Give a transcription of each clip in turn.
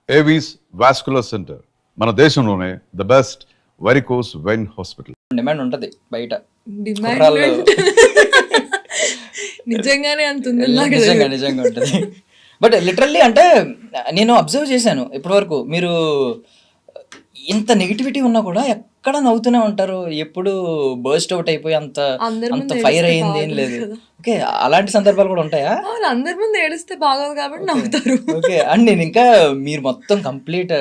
Avis vascular center మన దేశంలోనే the best varicose vein hospital. Demand ఉంటది బయట. డిమాండ్ నిజంగానే అంత ఉంది. నిజంగా ఉంటది. బట్ లిటరల్లీ అంటే నేను అబ్జర్వ్ చేశాను ఇప్పటివరకు, మీరు ఇంత నెగిటివిటీ ఉన్నా కూడా ఎక్కడ నవ్వుతూనే ఉంటారు, ఎప్పుడు బర్స్ట్ అవుట్ అయిపోయి అంత ఫైర్ అయ్యింది ఏం లేదు. ఓకే, అలాంటి సందర్భాలు కూడా ఉంటాయా? అందరి ముందు ఏడిస్తే బాగోదు కాబట్టి నవ్వుతారు. ఓకే, అండ్ నేను ఇంకా మీరు మొత్తం కంప్లీట్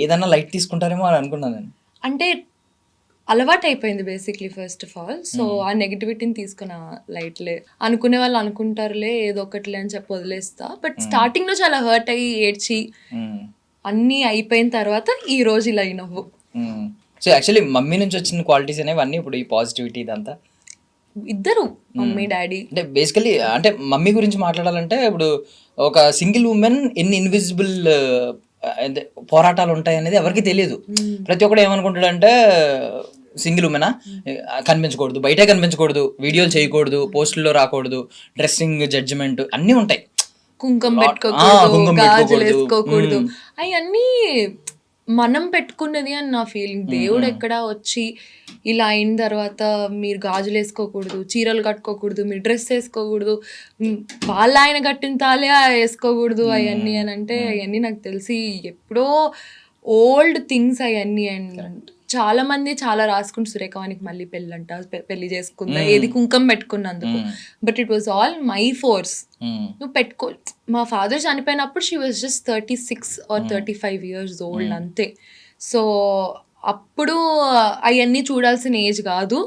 ఏదన్నా లైట్ తీసుకుంటారేమో అని అనుకున్నాను నేను. అంటే అలవాటు అయిపోయింది basically first of all. So ఆ నెగిటివిటీని తీసుకున్న లైట్లే, అనుకునే వాళ్ళు అనుకుంటారులే ఏదో ఒకటిలే అని చెప్పి వదిలేస్తా. బట్ స్టార్టింగ్ లో చాలా హర్ట్ అయ్యి ఏడ్చి అన్నీ అయిపోయిన తర్వాత ఈ రోజు ఇలా నవ్వు. సో యాక్చువల్లీ మమ్మీ నుంచి వచ్చిన క్వాలిటీస్ అనేవి అన్నీ ఇప్పుడు ఈ పాజిటివిటీ ఇదంతా ఇద్దరు మమ్మీ డాడీ. అంటే బేసికలీ అంటే మమ్మీ గురించి మాట్లాడాలంటే ఇప్పుడు ఒక సింగిల్ ఉమెన్ ఎన్ని ఇన్విజిబుల్ పోరాటాలు ఉంటాయి అనేది ఎవరికి తెలియదు. ప్రతి ఒక్కడు ఏమనుకుంటాడంటే సింగిల్ ఉమెనా, కనిపించకూడదు, బయటే కనిపించకూడదు, వీడియోలు చేయకూడదు, పోస్టుల్లో రాకూడదు, డ్రెస్సింగ్ జడ్జిమెంట్ అన్నీ ఉంటాయి, కుంకుమ పెట్టుకోకూడదు, గాజులు వేసుకోకూడదు, అవన్నీ మనం పెట్టుకున్నది అని నా ఫీలింగ్. దేవుడు ఎక్కడ వచ్చి ఇలా అయిన తర్వాత మీరు గాజులు వేసుకోకూడదు, చీరలు కట్టుకోకూడదు, మీరు డ్రెస్ వేసుకోకూడదు, వాళ్ళ ఆయన కట్టిన తాలే వేసుకోకూడదు అవన్నీ అని అంటే, అవన్నీ నాకు తెలిసి ఎప్పుడో ఓల్డ్ థింగ్స్ అవన్నీ. అండ్ చాలా మంది చాలా రాసుకుంటు సురేఖవానికి మళ్ళీ పెళ్ళంట, పెళ్లి చేసుకుందా, ఏది కుంకం పెట్టుకున్నందుకు. But it was all my force. నువ్వు పెట్టుకో, మా ఫాదర్ చనిపోయినప్పుడు she was just 36 or 35 years old అంతే. సో అప్పుడు అవన్నీ చూడాల్సిన ఏజ్ కాదు,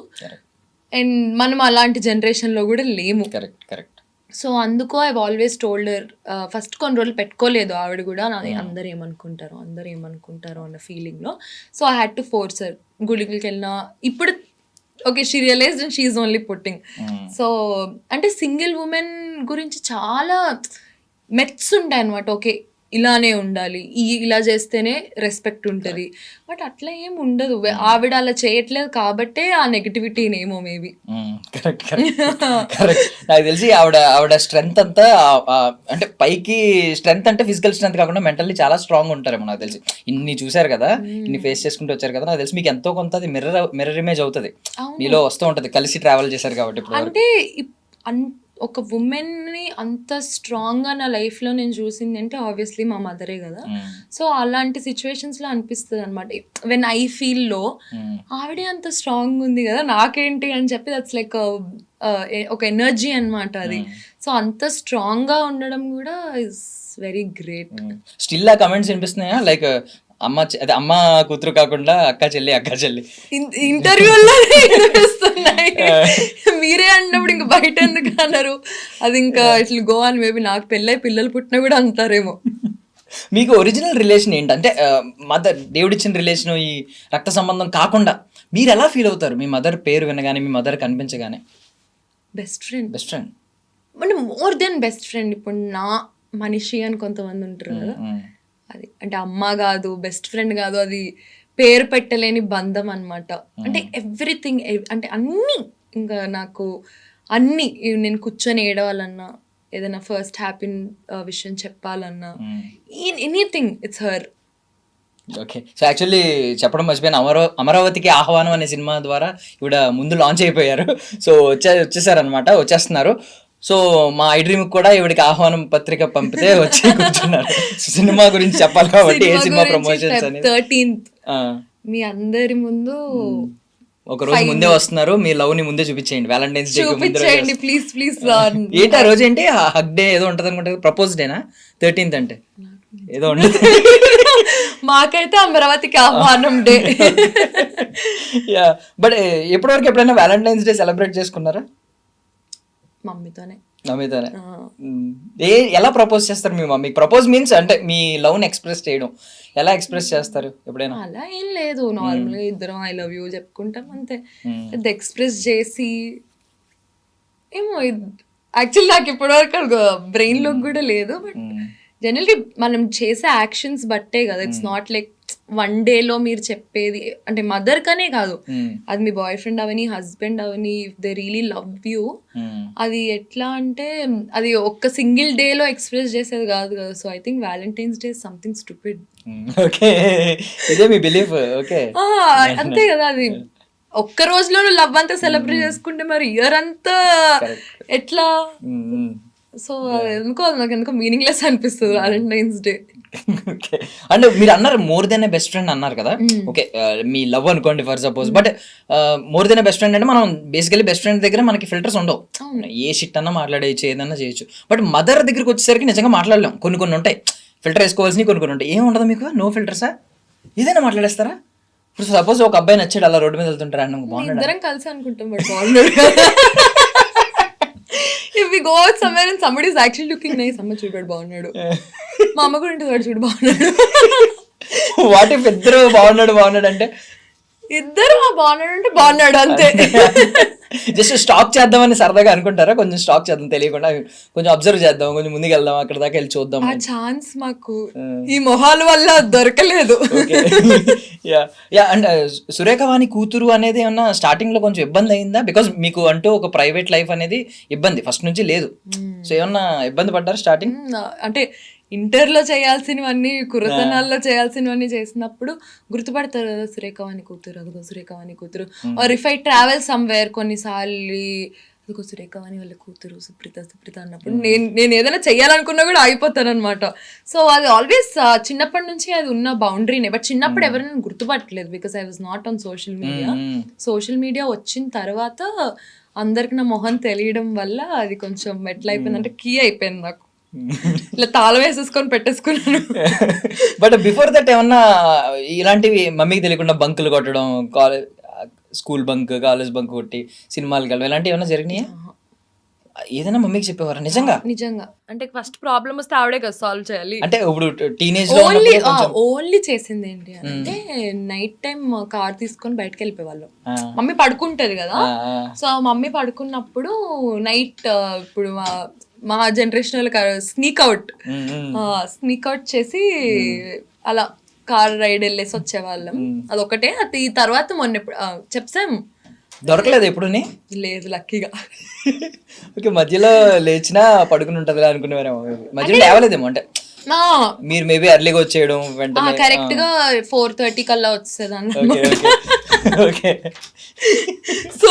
అండ్ మనం అలాంటి జనరేషన్లో కూడా లేము. కరెక్ట్. సో అందుకో ఐ ఆల్వేస్ టోల్డర్, ఫస్ట్ కొన్ని రోజులు పెట్టుకోలేదు ఆవిడ కూడా, అందరు ఏమనుకుంటారు అన్న ఫీలింగ్లో. So I had to force her. గుడికి వెళ్ళినా ఇప్పుడు okay she realised and she is only putting. So అంటే సింగిల్ ఉమెన్ గురించి చాలా మెట్స్ ఉంటాయి అనమాట. ఓకే ఇలానే ఉండాలి, ఇలా చేస్తేనే రెస్పెక్ట్ ఉంటుంది, బట్ అట్లా ఏం ఉండదు. ఆవిడ అలా చేయట్లేదు కాబట్టే ఆ నెగిటివిటీని ఏమో మేబీ. కరెక్ట్. నాకు తెలిసి ఆవిడ స్ట్రెంగ్త్ అంతా అంటే పైకి స్ట్రెంగ్త్ అంటే ఫిజికల్ స్ట్రెంగ్త్ కాకుండా మెంటల్లీ చాలా స్ట్రాంగ్ ఉంటారేమో నాకు తెలిసి. ఇన్ని చూసారు కదా, ఇన్ని ఫేస్ చేసుకుంటూ వచ్చారు కదా, నాకు తెలిసి మీకు ఎంతో కొంత అది మిర్రర్ ఇమేజ్ అవుతుంది, మీలో వస్తూ ఉంటది, కలిసి ట్రావెల్ చేశారు కాబట్టి. అంటే ఒక ఉమెన్ని అంత స్ట్రాంగ్గా నా లైఫ్లో నేను చూసింది అంటే ఆబ్వియస్లీ మా మదరే కదా. సో అలాంటి సిచ్యువేషన్స్లో అనిపిస్తుంది అనమాట, వెన్ ఐ ఫీల్ లో ఆవిడే అంత స్ట్రాంగ్ ఉంది కదా నాకేంటి అని చెప్పి, దట్స్ లైక్ ఒక ఎనర్జీ అనమాట అది. సో అంత స్ట్రాంగ్గా ఉండడం కూడా ఇస్ వెరీ గ్రేట్. స్టిల్ ఆ కమెంట్స్ వినిపిస్తున్నాయా, లైక్ అమ్మ కూతురు కాకుండా అక్క చెల్లి ఇంటర్వ్యూలో వినిపిస్తున్నాయి. మీరే అన్నప్పుడు ఇంకా బయట ఎందుకు అన్నారు, అది ఇంకా ఇట్లా గో అని. మేబీ నాకు పెళ్ళై పిల్లలు పుట్టినా కూడా అంటారేమో. మీకు ఒరిజినల్ రిలేషన్ ఏంటంటే మదర్ దేవుడిచ్చిన రిలేషన్, ఈ రక్త సంబంధం కాకుండా మీరు ఎలా ఫీల్ అవుతారు మీ మదర్ పేరు వినగానే, మీ మదర్ కనిపించగానే? బెస్ట్ ఫ్రెండ్ అంటే మోర్ దెన్ బెస్ట్ ఫ్రెండ్. ఇప్పుడు నా మనిషి అని కొంతమంది ఉంటారు కదా, అది అంటే అమ్మ కాదు, బెస్ట్ ఫ్రెండ్ కాదు, అది పేరు పెట్టలేని బంధం అనమాట. అంటే ఎవ్రీథింగ్, అంటే అన్నీ, ఇంకా నాకు అన్నీ, నేను కూర్చొని ఏడవాలన్నా, ఏదైనా ఫస్ట్ హ్యాపీ విషయం చెప్పాలన్నా, anything it's her. Okay, so actually చెప్పడం మర్చిపోయిన, అమరావతికి ఆహ్వానం అనే సినిమా ద్వారా ఇవిడ ముందు లాంచ్ అయిపోయారు. సో వచ్చేసారనమాట, వచ్చేస్తున్నారు. సో మా ఐ డ్రీమ్ కూడా ఇవిడికి ఆహ్వానం పత్రిక పంపితే వచ్చి కూర్చున్నారు. సినిమా గురించి చెప్పాలి కాబట్టి ఏ సినిమా ప్రమోషన్స్ అనేది 13th మీ అందరి ముందు ఒక రోజు ముందే వస్తున్నారు. మీ లవ్ ని ముందే చూపించేయండి, వ్యాలంటైన్స్ డే చూపించేయండి ప్లీజ్. ఏంటి ఆ రోజు ఏంటి, హగ్ డే ఏదో ఉంటది అనుకుంటే, ప్రపోజ్ డేనా 13th అంటే ఏదో ఉండదు. మాకైతే అమరావతికి ఆహ్వానం డే. బట్ ఎప్పటివరకు ఎప్పుడైనా వ్యాలంటైన్స్ డే సెలబ్రేట్ చేసుకున్నారా? మమ్మీతోనే. ఎలా ప్రపోజ్ చేస్తారు మీ మమ్మీ? ప్రపోజ్ మీన్స్ అంటే మీ లవ్ ని ఎక్స్ప్రెస్ చేయడం, ఎలా ఎక్స్ప్రెస్ చేస్తారు ఎప్పుడైనా? అలా ఏం లేదు, నార్మల్ గా ఇద్దరం ఐ లవ్ యూ చెప్పుకుంటాం అంతే. ఎక్స్ప్రెస్ చేసి ఏమో, యాక్చువల్లీ నాకు ఇప్పటివరకు బ్రెయిన్ లో కూడా లేదు. బట్ జనరల్గా మనం చేసే యాక్షన్స్ బట్టే కదా, ఇట్స్ నాట్ లైక్ వన్ డేలో మీరు చెప్పేది. అంటే మదర్ కనే కాదు, అది మీ బాయ్ ఫ్రెండ్ అవని, హస్బెండ్ అవని, if they really love you, అది ఎట్లా అంటే అది ఒక్క సింగిల్ డేలో ఎక్స్ప్రెస్ చేసేది కాదు కదా. So I think Valentine's day something stupid. Okay, ఇదే మీ బిలీఫ్. ఓకే, అంతే కదా, అది ఒక్క రోజులో లవ్ అంతా సెలబ్రేట్ చేసుకుంటే మరి ఇయర్ అంతా ఎట్లా? సో నాకు ఎందుకో మీనింగ్లెస్ అనిపిస్తుంది వ్యాలంటైన్స్ డే. ఓకే, అంటే మీరు అన్నారు మోర్ దెన్ ఏ బెస్ట్ ఫ్రెండ్ అన్నారు కదా. ఓకే, మీ లవ్ అనుకోండి for suppose, but more than A best friend అంటే మనం బేసికలీ బెస్ట్ ఫ్రెండ్ దగ్గర మనకి ఫిల్టర్స్ ఉండవు, ఏ షిట్ అన్నా మాట్లాడేయచ్చు, ఏదన్నా చేయొచ్చు. బట్ మదర్ దగ్గరికి వచ్చేసరికి నిజంగా మాట్లాడలేం, కొన్ని ఉంటాయి ఫిల్టర్ వేసుకోవాల్సినవి, కొన్ని ఉంటాయి. ఏం ఉండదు మీకు, నో ఫిల్టర్సా, ఏదైనా మాట్లాడేస్తారా? ఇప్పుడు సపోజ్ ఒక అబ్బాయి నచ్చాడు, అలా రోడ్డు మీద వెళ్తుంటారా, ఇద్దరం కలిసి అనుకుంటాం బట్ బాగున్నాడు. If we go out somewhere and somebody is actually looking nice, అమ్మ చూడు బాగున్నాడు, మా అమ్మ కూడా ఉంటుంది, చూడు బాగున్నాడు. వాట్ ఇఫ్ ఇద్దరు బాగున్నాడు అంటే ఇద్దరు బాగున్నాడు అంటే బాగున్నాడు అంతే. జస్ట్ స్టాక్ చేద్దామని సరదాగా అనుకుంటారా? కొంచెం స్టాక్ చేద్దాం తెలియకుండా, కొంచెం అబ్జర్వ్ చేద్దాం, కొంచెం ముందుకు వెళ్దాం, అక్కడ దాకా వెళ్ళి చూద్దాం. ఆ ఛాన్స్ మాకు ఈ మొహాల వల్ల దొరకలేదు. అండ్ సురేఖ వాణి కూతురు అనేది ఏమన్నా స్టార్టింగ్ లో కొంచెం ఇబ్బంది అయిందా? బికాస్ మీకు అంటూ ఒక ప్రైవేట్ లైఫ్ అనేది ఇబ్బంది ఫస్ట్ నుంచి లేదు, సో ఏమన్నా ఇబ్బంది పడ్డారు స్టార్టింగ్? అంటే ఇంటర్లో చేయాల్సినవన్నీ, కుర్రతనాల్లో చేయాల్సినవన్నీ చేసినప్పుడు గుర్తుపడతారు కదా, సురేఖవాణి కూతురు, అదిగో సురేఖవాణి కూతురు. Or if I travel somewhere కొన్నిసార్లు, అదిగో సురేఖవాణి వాళ్ళ కూతురు సుప్రీత అన్నప్పుడు నేను ఏదైనా చెయ్యాలనుకున్నా కూడా ఆగిపోతాను అనమాట. సో అది ఆల్వేస్ చిన్నప్పటి నుంచి అది ఉన్న బౌండరీనే. బట్ చిన్నప్పుడు ఎవరైనా గుర్తుపట్టలేదు, because I was not on social media. Social media వచ్చిన తర్వాత అందరికి నా మొహం తెలియడం వల్ల అది కొంచెం ఎట్లా అయిపోయిందంటే కీ అయిపోయింది నాకు, ఇట్లా తాళం వేసేసుకొని పెట్టేసుకున్నాను. బట్ బిఫోర్ దట్ ఏమన్నా ఇలాంటివి మమ్మీకి తెలియకుండా బంకులు కొట్టడం, స్కూల్ బంక్, కాలేజ్ బంక్ కొట్టి సినిమాలకు వెళ్ళడం, ఇలాంటివి ఏమన్నా జరిగినాయా? ఏదైనా మమ్మీకి చెప్పేవారా నిజంగా? అంటే ఫస్ట్ ప్రాబ్లమ్ వస్తే ఆవిడే కదా సాల్వ్ చేయాలి. అంటే ఇప్పుడు టీనేజ్ లో ఓన్లీ చేసింది ఏంటి అంటే నైట్ టైం కార్ తీసుకొని బయటకు వెళ్ళిపోయేవాళ్ళు. మమ్మీ పడుకుంటది కదా, సో మమ్మీ పడుకున్నప్పుడు నైట్, ఇప్పుడు మా జనరేషన్ వాళ్ళకి స్నీక్ అవుట్ చేసి అలా కార్ రైడ్ వెళ్ళేసి వచ్చేవాళ్ళం. అదొకటే. అది తర్వాత మొన్న చెప్సాం, దొరకలేదు ఎప్పుడు? లేదు, లక్కీగా. ఓకే, మధ్యలో లేచినా పడుకుని ఉంటది అనుకునేవారేమో, మధ్యలో లేవలేదేమో. అంటే మీరు మేబీ ఎర్లీగా వచ్చేయడం, వెంటనే కరెక్ట్ గా 4:30 కల్లా వచ్చేదాన్ని. సో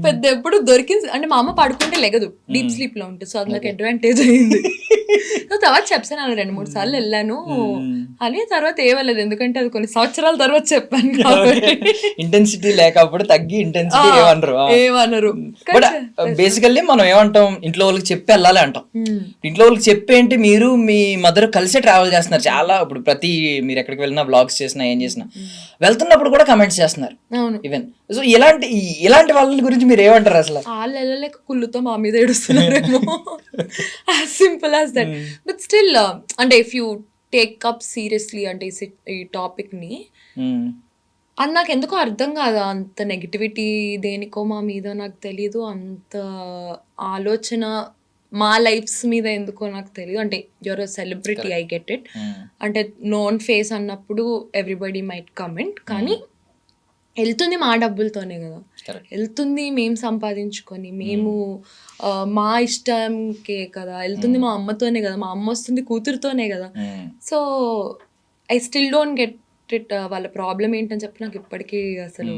పెద్ద ఎప్పుడు దొరికింది అంటే మా అమ్మ పడుకుంటే లెగదు, డీప్ స్లీప్ లో ఉంటుంది. సో అది నాకు అడ్వాంటేజ్ అయింది. తర్వాత చెప్పాను 2-3 సార్లు వెళ్ళాను అని. తర్వాత ఏమలేదు, ఎందుకంటే అది కొన్ని సంవత్సరాల తర్వాత చెప్పాను కాబట్టి. ఇంటెన్సిటీ లేకపోతే తగ్గి ఇంటెన్సిటీ ఏమనరు. బట్ బేసికల్లీ మనం ఏమంటాం, ఇంట్లో వాళ్ళకి చెప్పి వెళ్ళాలి అంటాం. ఇంట్లో వాళ్ళకి చెప్పేంటి, మీరు మీ మదర్ కలిసే ట్రావెల్ చేస్తున్నారు చాలా. ఇప్పుడు ప్రతి మీరు ఎక్కడికి వెళ్ళినా, బ్లాగ్స్ చేసినా, ఏం చేసినా, వెళ్తున్నప్పుడు కూడా కమెంట్స్ చేస్తున్నారు ఈవెన్. సో ఇలాంటి వాళ్ళ గురించి మీరు ఏమంటారు అసలు? వాళ్ళు వెళ్ళలేక కుళ్ళుతో మా మీద ఏడుస్తున్నారేమో, as simple as that. But still అంటే if you take up seriously అంటే ఈ టాపిక్ ని, అది నాకు ఎందుకో అర్థం కాదు. అంత నెగిటివిటీ దేనికో మా మీద నాకు తెలీదు, అంత ఆలోచన మా లైఫ్స్ మీద ఎందుకో నాకు తెలియదు. అంటే your celebrity, I get it. అంటే నోన్ ఫేస్ అన్నప్పుడు ఎవ్రీబడి మైట్ కమెంట్, కానీ వెళ్తుంది మా డబ్బులతోనే కదా, వెళ్తుంది మేము సంపాదించుకొని, మేము మా ఇష్టంకే కదా వెళ్తుంది, మా అమ్మతోనే కదా, మా అమ్మ వస్తుంది కూతురుతోనే కదా. So I still don't get it. వాళ్ళ ప్రాబ్లం ఏంటని చెప్పి నాకు ఇప్పటికీ అసలు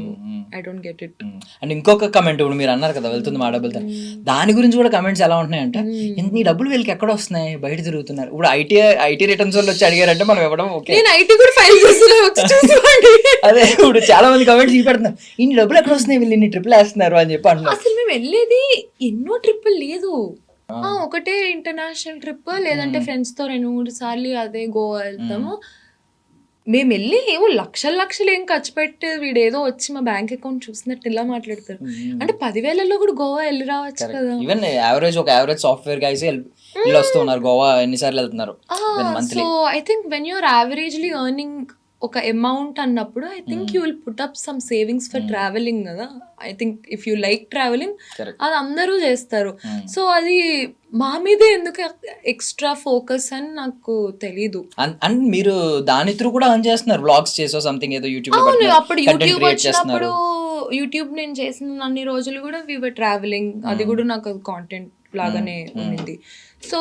I don't get it. And ఇంకొక కమెంట్, ఇప్పుడు మీరు అన్నారు కదా వెళ్తుంది మా డబ్బులతో, దాని గురించి కూడా కమెంట్స్ ఎలా ఉంటున్నాయంటే, నీ డబ్బులు వీళ్ళకి ఎక్కడ వస్తున్నాయి, బయట తిరుగుతున్నారు. ఇప్పుడు ఐటీ రిటర్న్స్ వాళ్ళు వచ్చి అడిగారంటే మనం ఇవ్వడం ఓకే, నేను ఐటీ కూడా ఫైల్ చేస్తున్నాను. అదే ఇప్పుడు చాలా మంది కమెంట్స్ చూపెడుతున్నారు, ఇన్ని డబ్బులు ఎక్కడ వస్తున్నాయి, వీళ్ళు ఇన్ని ట్రిప్లు వేస్తున్నారు అని చెప్పి అంటున్నారు. అసలు మేము వెళ్ళేది ఎన్నో ట్రిప్పులు లేదు, ఒకటే ఇంటర్నేషనల్ ట్రిప్, లేదంటే ఫ్రెండ్స్ తో 2-3 సార్లు అదే గోవా వెళ్తాము. మేము వెళ్ళి ఏమో లక్షలు ఏం ఖర్చు పెట్టి వీడేదో వచ్చి మా బ్యాంక్ అకౌంట్ చూసినట్టు ఇలా మాట్లాడతారు. అంటే 10,000లో కూడా గోవా వెళ్ళి రావచ్చు కదా. ఈవెన్ ఒక యావరేజ్ సాఫ్ట్వేర్ గైస్ వస్తున్నారు గోవా, ఎన్నిసార్లు వెళ్తున్నారు. So I think when you're averagely earning ఒక అమౌంట్ అన్నప్పుడు I think you will put up some savings for travelling కదా. I think if you like travelling Correct. అది అందరూ చేస్తారు. సో అది మా మీదే ఎందుకు ఎక్స్ట్రా ఫోకస్ అని నాకు తెలీదు. అండ్ మీరు దాని త్రూ కూడా అర్న్ చేస్తున్నారు, వ్లాగ్స్ చేసో సంథింగ్ ఏదో యూట్యూబ్ అవును, అప్పుడు యూట్యూబ్ వచ్చినప్పుడు యూట్యూబ్ నేను చేసిన అన్ని రోజులు కూడా వి వర్ ట్రావెలింగ్. అది కూడా నాకు కాంటెంట్ లాగానే ఉండింది. సో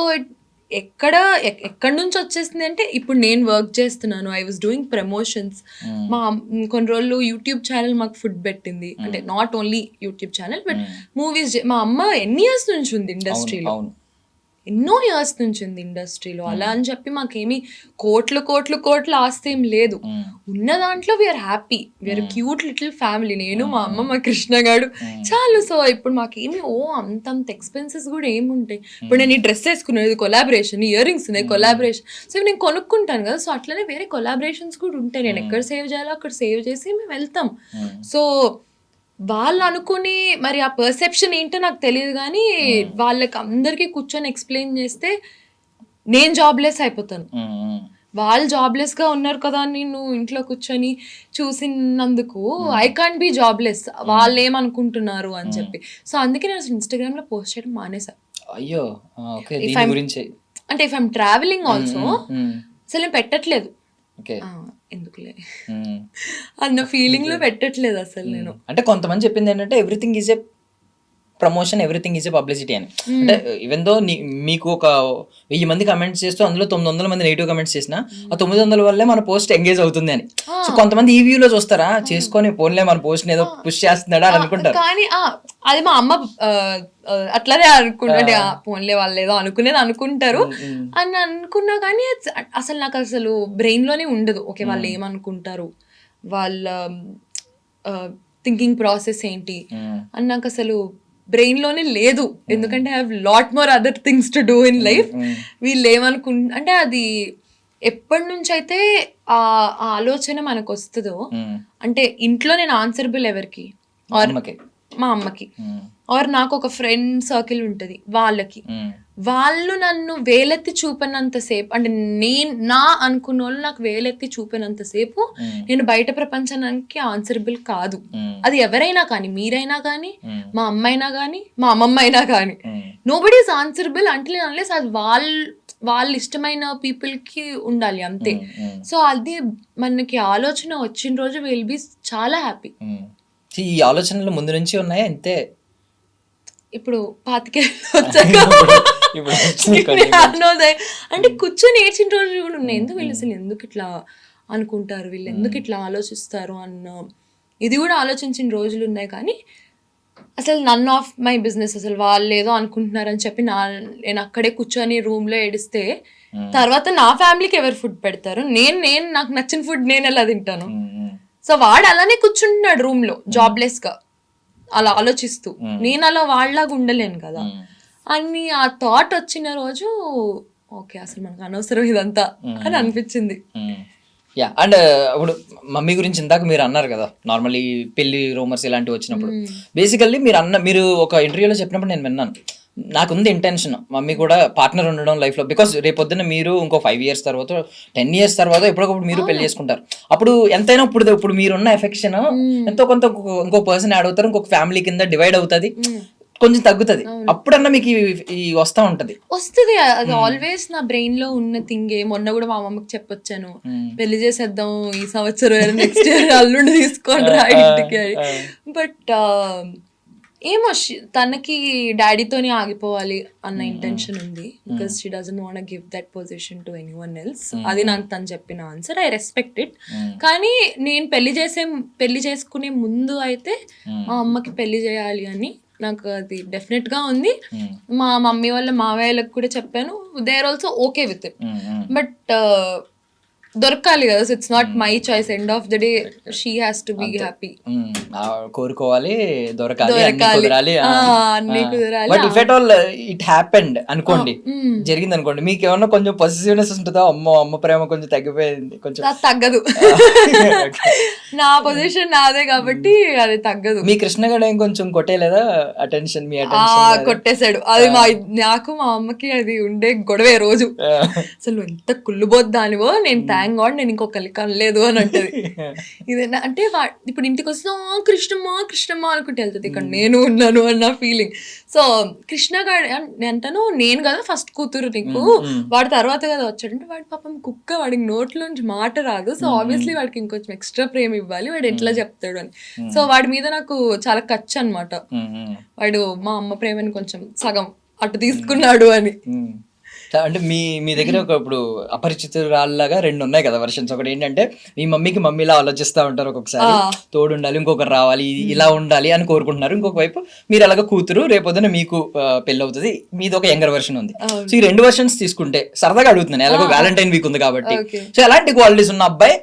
ఎక్కడి నుంచి వచ్చేసింది అంటే ఇప్పుడు నేను వర్క్ చేస్తున్నాను. I was doing promotions. మా కొన్ని రోజులు యూట్యూబ్ ఛానల్ మాకు ఫుడ్ పెట్టింది. అంటే not only YouTube channel but movies. మా అమ్మ ఎన్ని ఇయర్స్ నుంచి ఉంది ఇండస్ట్రీలో, ఎన్నో ఇయర్స్ నుంచి ఉంది ఇండస్ట్రీలో. అలా అని చెప్పి మాకేమి కోట్లు ఆస్తి ఏం లేదు. ఉన్న దాంట్లో we are happy, we are cute little family. నేను మా అమ్మ మా కృష్ణ గారు చాలు. సో ఇప్పుడు మాకేమి అంతంత ఎక్స్పెన్సెస్ కూడా ఏమి ఉంటాయి. ఇప్పుడు నేను ఈ డ్రెస్ వేసుకున్నాను, కొలాబరేషన్, ఇయర్ రింగ్స్ ఉన్నాయి, కొలాబరేషన్. సో నేను కొనుక్కుంటాను కదా. సో అట్లనే వేరే కొలాబరేషన్స్ కూడా ఉంటాయి. నేను ఎక్కడ సేవ్ చేయాలో అక్కడ సేవ్ చేసి మేము వెళ్తాం. సో వాళ్ళు అనుకుని మరి ఆ పర్సెప్షన్ ఏంటో నాకు తెలియదు, కానీ వాళ్ళకి అందరికీ కూర్చొని ఎక్స్ప్లెయిన్ చేస్తే నేను జాబ్లెస్ అయిపోతాను. వాళ్ళు జాబ్లెస్ గా ఉన్నారు కదా అని నువ్వు ఇంట్లో కూర్చొని చూసినందుకు ఐ కాంట్ బి జాబ్లెస్, వాళ్ళు ఏమనుకుంటున్నారు అని చెప్పి. సో అందుకే నేను ఇన్స్టాగ్రామ్ లో పోస్ట్ చేయడం మానేసా. అయ్యో అంటే ఇఫ్ ఐమ్ ట్రావెలింగ్ ఆల్సో అసలు నేను పెట్టట్లేదు. ఎందుకులే అన్న ఫీలింగ్ లో పెట్టట్లేదు అసలు నేను. అంటే కొంతమంది చెప్పింది ఏంటంటే everything is a promotion, everything is a publicity అని. అంటే ఈవెన్ దో మీకు ఒక 1000 మంది కమెంట్స్ చేస్తూ అందులో 900 మంది నెగిటివ్ కమెంట్స్ చేసినా ఆ 900 వల్లే మన పోస్ట్ ఎంగేజ్ అవుతుంది అని. సో కొంతమంది ఈ వ్యూలో చూస్తారా, చేసుకొని పోన్లే మన పోస్ట్ ఏదో పుష్ చేస్తున్నాడా అని అనుకుంటారు. కానీ అది మా అమ్మ అట్లనే అనుకుంటే పోన్లే వాళ్ళు ఏదో అనుకునేది అనుకుంటారు అని అనుకున్నా, కానీ అసలు నాకు అసలు బ్రెయిన్ లోనే ఉండదు. ఓకే వాళ్ళు ఏమనుకుంటారు, వాళ్ళ థింకింగ్ ప్రాసెస్ ఏంటి అని నాకు అసలు బ్రెయిన్ లోనే లేదు. ఎందుకంటే I have lot more other things to do in life. వీళ్ళు అంటే అది ఎప్పటి నుంచి అయితే ఆ ఆలోచన మనకు వస్తుందో, అంటే ఇంట్లో నేను ఆన్సరబుల్ ఎవరికి, మా అమ్మకి, ఆర్ నాకు ఒక ఫ్రెండ్ సర్కిల్ ఉంటుంది వాళ్ళకి, వాళ్ళు నన్ను వేలెత్తి చూపినంతసేపు, అంటే నా అనుకున్న వాళ్ళు నాకు వేలెత్తి చూపినంతసేపు నేను బయట ప్రపంచానికి ఆన్సరబుల్ కాదు. అది ఎవరైనా కానీ, మీరైనా కానీ, మా అమ్మ అయినా కానీ, మా అమ్మమ్మ అయినా కానీ, నోబడీ ఈస్ ఆన్సరబుల్ అంటే అన్లెస్ అది వాళ్ళ ఇష్టమైన పీపుల్ కి ఉండాలి అంతే. సో అది మనకి ఆలోచన వచ్చిన రోజు విల్ బి చాలా హ్యాపీ. ఈ ఆలోచనలు ముందు నుంచి ఉన్నాయా? అంతే ఇప్పుడు 25 వచ్చాక అంటే కూర్చొని ఏడ్చిన రోజులు కూడా ఉన్నాయి. ఎందుకు వీళ్ళు అసలు ఎందుకు ఇట్లా అనుకుంటారు, వీళ్ళు ఎందుకు ఇట్లా ఆలోచిస్తారు అన్న ఇది కూడా ఆలోచించిన రోజులు ఉన్నాయి. కానీ అసలు నన్ ఆఫ్ మై బిజినెస్, అసలు వాళ్ళు ఏదో అనుకుంటున్నారని చెప్పి నేను అక్కడే కూర్చొని రూమ్ లో ఏడిస్తే తర్వాత నా ఫ్యామిలీకి ఎవరు ఫుడ్ పెడతారు? నేను నాకు నచ్చిన ఫుడ్ నేను ఎలా తింటాను? సో వాడు అలానే కూర్చుంటున్నాడు రూమ్ లో జాబ్లెస్ గా అలా ఆలోచిస్తూ. నేను అలా వాళ్ళలాగా ఉండలేను కదా అని ఆ థాట్ వచ్చిన రోజు ఓకే అసలు మనకు అనవసరం ఇదంతా అని అనిపించింది. యా. అండ్ ఇప్పుడు మమ్మీ గురించి ఇందాక మీరు అన్నారు కదా, నార్మల్లీ పెళ్లి రూమర్స్ ఇలాంటివి వచ్చినప్పుడు బేసికల్లీ మీరు ఒక ఇంటర్వ్యూలో చెప్పినప్పుడు నేను విన్నాను, నాకుంది ఇంటెన్షన్ మమ్మీ కూడా పార్ట్నర్ ఉండడం లైఫ్ లో. బికాస్ రేపొద్దున మీరు ఇంకో 5 years తర్వాత 10 years తర్వాత ఎప్పటికప్పుడు మీరు పెళ్లి చేసుకుంటారు. అప్పుడు ఎంతైనా ఇప్పుడు మీరున్న ఎఫెక్షన్ ఎంతో కొంత ఇంకో పర్సన్ యాడ్ అవుతారు, ఇంకొక ఫ్యామిలీ కింద డివైడ్ అవుతుంది, కొంచెం తగ్గుతుంది. అప్పుడన్నా మీకు ఈ వస్తా ఉంటది. వస్తుంది అది ఆల్వేస్ నా బ్రెయిన్ లో ఉన్న థింగే. మొన్న కూడా మా అమ్మకి చెప్పొచ్చాను, పెళ్లి చేసేద్దాం ఈ సంవత్సరం, నెక్స్ట్ ఇయర్ అల్లుండి తీసుకోండి రా ఇంటికి. బట్ ఏమో తనకి డాడీతోనే ఆగిపోవాలి అన్న ఇంటెన్షన్ ఉంది. Because she doesn't want give that position to anyone else. అది నాకు తను చెప్పిన ఆన్సర్, ఐ రెస్పెక్ట్ ఇట్. కానీ నేను పెళ్లి చేసుకునే ముందు అయితే మా అమ్మకి పెళ్లి చేయాలి అని నాకు అది డెఫినెట్ గా ఉంది. మా మమ్మీ వాళ్ళ మావయ్యలకు కూడా చెప్పాను, they are also okay with it. But దొరకాలి కదా, it's not my choice. End of the day she has to be happy. కోరుకోవాలి, దొరకాలి, అన్ని కుదరాలి. But if at all it happened అనుకోండి, జరిగింది అనుకోండి, మీకు ఏమన్నా కొంచెం పొసెసివ్నెస్ ఉంటుందా? అమ్మ ప్రేమ కొంచెం తగ్గిపోయింది, కొంచెం తగ్గదు. నా పొజిషన్ నాదే కాబట్టి అది తగ్గదు. మీ కృష్ణ గడ ఏం కొంచెం కొట్టేలేదా అటెన్షన్? మీ అటెన్షన్ కొట్టేశాడు. అది నాకు మా అమ్మకి అది ఉండే గొడవే రోజు. అసలు ఎంత కుళ్ళుబోద్దానివో, నేను థ్యాంక్ గాడ్ నేను ఇంకొకరి కనలేదు అని అంటది. ఇదేనా అంటే ఇప్పుడు ఇంటికి వస్తే కృష్ణమ్మా కృష్ణమ్మా అనుకుంటే వెళ్తుంది, ఇక్కడ నేను ఉన్నాను అన్న ఫీలింగ్. సో కృష్ణ గారు అంటాను, నేను కదా ఫస్ట్ కూతురు నీకు, వాడి తర్వాత కదా వచ్చాడంటే వాడి పాపం కుక్క, వాడికి నోట్లోంచి మాట రాదు. సో ఆబ్వియస్లీ వాడికి ఇంకొంచెం ఎక్స్ట్రా ప్రేమ ఇవ్వాలి, వాడు ఎట్లా చెప్తాడు అని. సో వాడి మీద నాకు చాలా ఖర్చు అనమాట. వాడు మా అమ్మ ప్రేమని కొంచెం సగం అటు తీసుకున్నాడు అని. అంటే మీ దగ్గర ఒక ఇప్పుడు అపరిచితురాల్లాగా రెండు ఉన్నాయి కదా వర్షన్స్. ఒకటి ఏంటంటే మీ మమ్మీకి మమ్మీలా ఆలోచిస్తూ ఉంటారు, ఒక్కొక్కసారి తోడు ఉండాలి, ఇంకొకరు రావాలి, ఇలా ఉండాలి అని కోరుకుంటున్నారు. ఇంకొక వైపు మీరు అలాగా కూతురు, రేపొద్దున మీకు పెళ్ళి అవుతుంది, మీది ఒక యంగర్ వర్షన్ ఉంది. సో ఈ రెండు వర్షన్స్ తీసుకుంటే సరదాగా అడుగుతున్నాను, ఎలాగో వ్యాలంటైన్ వీక్ ఉంది కాబట్టి, సో ఎలాంటి క్వాలిటీస్ ఉన్న అబ్బాయి